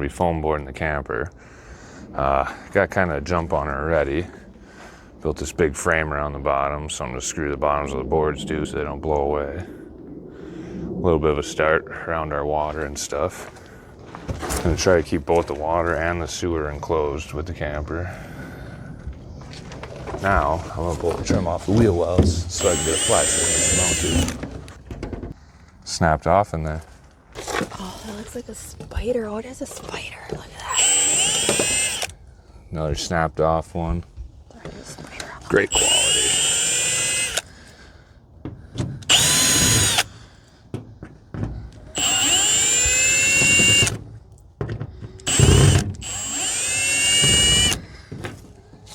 Be foam boarding the camper. Got kind of a jump on it already. Built this big frame around the bottom, so I'm going to screw the bottoms of the boards too so they don't blow away. A little bit of a start around our water and stuff. I'm going to try to keep both the water and the sewer enclosed with the camper. Now, I'm going to pull the trim off the wheel wells so I can get a flat surface mounted. Snapped off in there. Oh, that looks like a spider. Oh, it is a spider. Look at that. Another snapped off one. There's a spider on the Great quality.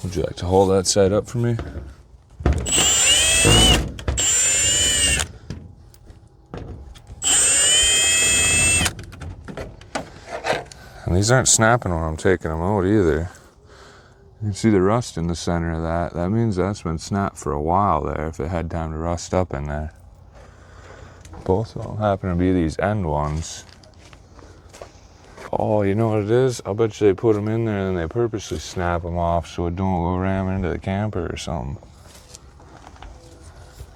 Would you like to hold that side up for me? And these aren't snapping when I'm taking them out either. You can see the rust in the center of that. That means that's been snapped for a while there if it had time to rust up in there. Both of them happen to be these end ones. Oh, you know what it is? I'll bet you they put them in there and they purposely snap them off so it don't go ram into the camper or something.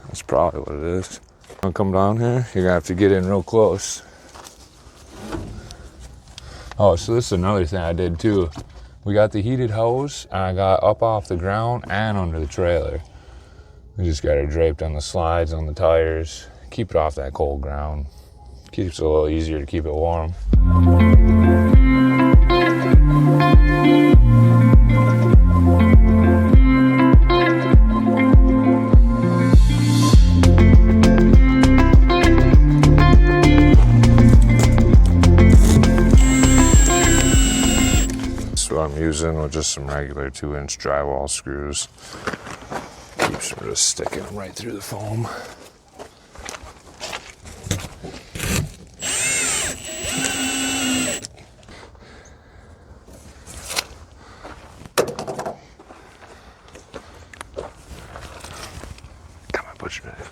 That's probably what it is. Wanna come down here? You're gonna have to get in real close. Oh, so this is another thing I did too. We got the heated hose and I got up off the ground and under the trailer. We just got it draped on the slides on the tires. Keep it off that cold ground. Keeps it a little easier to keep it warm. I'm using with just some regular 2-inch drywall screws. Keeps from just sticking them right through the foam. Come on, butcher knife.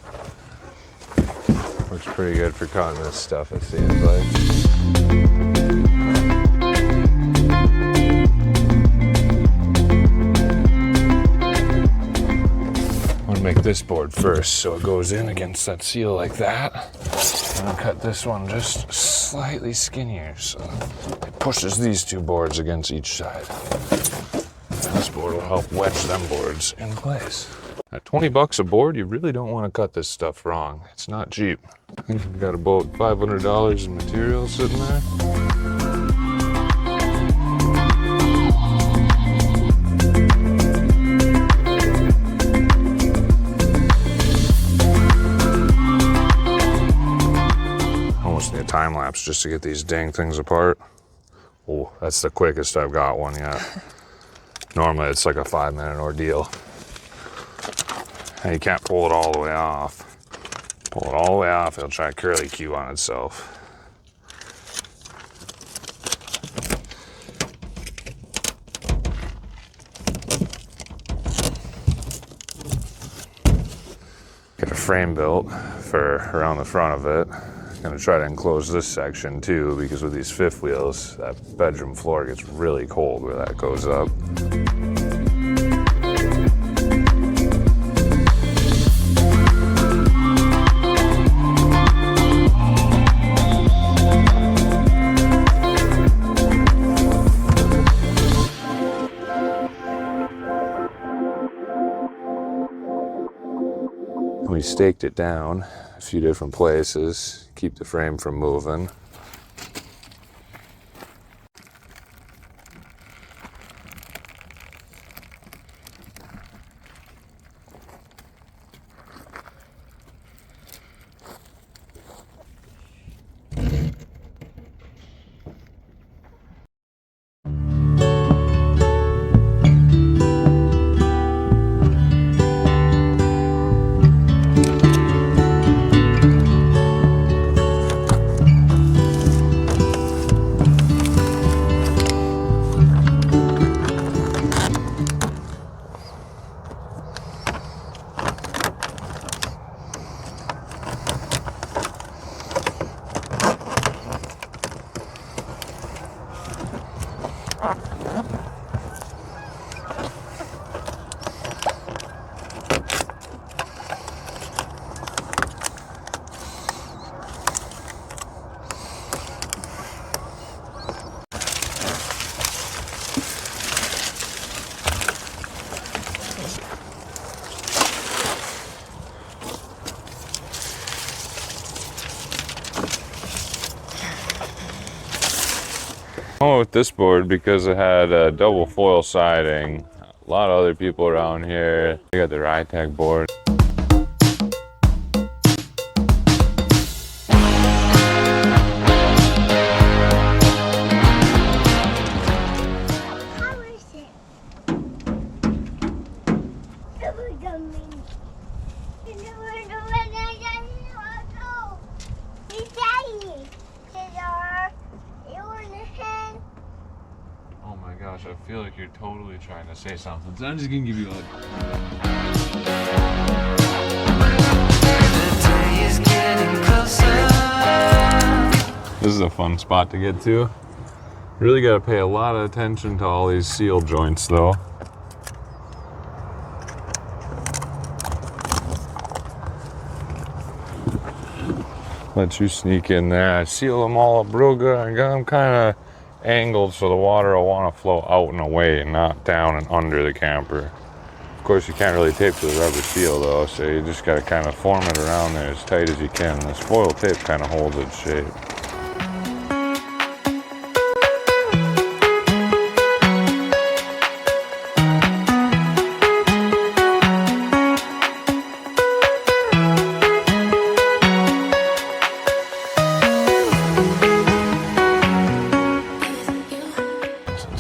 Works pretty good for cutting this stuff, it seems like. Make this board first so it goes in against that seal like that. And I'll cut this one just slightly skinnier so it pushes these two boards against each side. And this board will help wedge them boards in place. At 20 bucks a board, you really don't want to cut this stuff wrong. It's not cheap. I think we've got about $500 in material sitting there. Time lapse just to get these dang things apart. Oh, that's the quickest I've got one yet. Normally it's like a 5-minute ordeal. And you can't pull it all the way off. Pull it all the way off, it'll try to curly Q on itself. Get a frame built for around the front of it. Gonna try to enclose this section too, because with these fifth wheels, that bedroom floor gets really cold where that goes up. We staked it down a few different places, keep the frame from moving. Oh, with this board because it had a double foil siding. A lot of other people around here. They got the Rytag board. Oh my gosh, I feel like you're totally trying to say something, so I'm just gonna give you a hug. This is a fun spot to get to. Really gotta pay a lot of attention to all these seal joints though. Let you sneak in there. I seal them all up real good. I got them kind of angled so the water will want to flow out and away and not down and under the camper. Of course, you can't really tape to the rubber seal though, so you just got to kind of form it around there as tight as you can. This foil tape kind of holds its shape.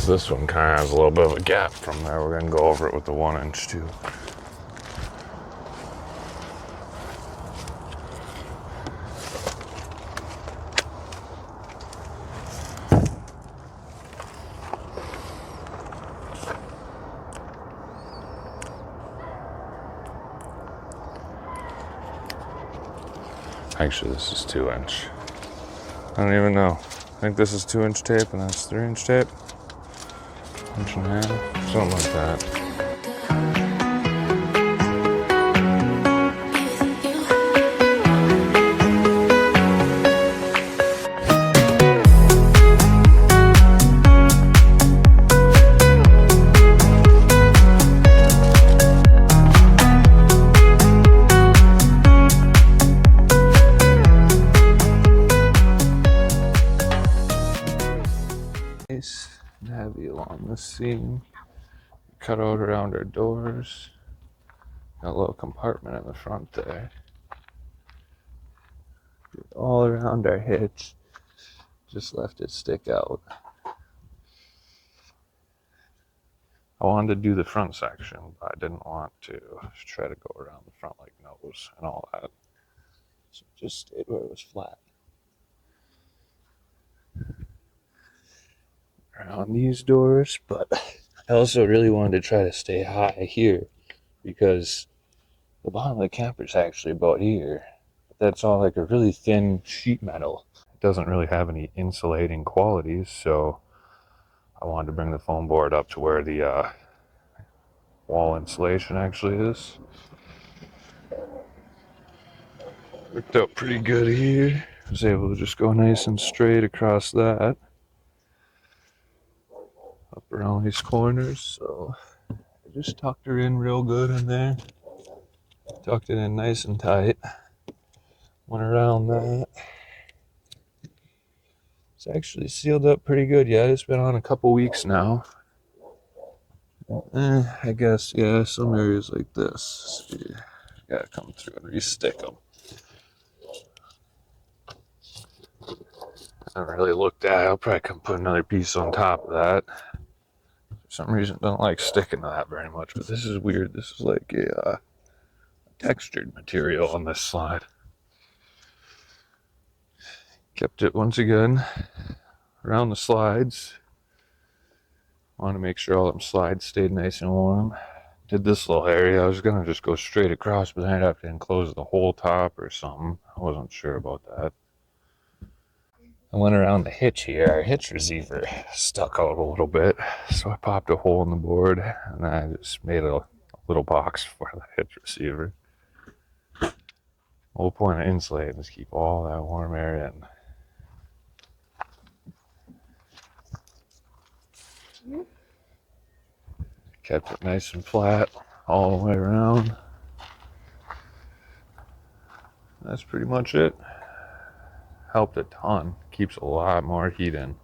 This one kind of has a little bit of a gap from there. We're going to go over it with the 1-inch too. Actually, this is 2-inch. I don't even know. I think this is 2-inch tape and that's 3-inch tape. 1.5 inches, something like that. Nice and heavy along the seam. Cut out around our doors. Got a little compartment in the front there. All around our hitch. Just left it stick out. I wanted to do the front section, but I didn't want to try to go around the front like nose and all that. So it just stayed where it was flat. Around these doors, but I also really wanted to try to stay high here because the bottom of the camper is actually about here. But that's all like a really thin sheet metal. It doesn't really have any insulating qualities, so I wanted to bring the foam board up to where the wall insulation actually is. Worked out pretty good here. I was able to just go nice and straight across that. Up around these corners, so I just tucked her in real good in there. Tucked it in nice and tight. Went around that. It's actually sealed up pretty good yet. It's been on a couple weeks now. I guess, yeah, some areas like this. See, gotta come through and re-stick them. I haven't really looked at it. I'll probably come put another piece on top of that. For some reason, don't like sticking to that very much, but this is weird. This is like a textured material on this slide. Kept it once again around the slides. Want to make sure all them slides stayed nice and warm. Did this little area. I was gonna just go straight across, but then I'd have to enclose the whole top or something. I wasn't sure about that. I went around the hitch here. Our hitch receiver stuck out a little bit, so I popped a hole in the board and I just made a little box for the hitch receiver. The whole point of insulating is keep all that warm air in. Kept it nice and flat all the way around. That's pretty much it. Helped a ton. Keeps a lot more heat in.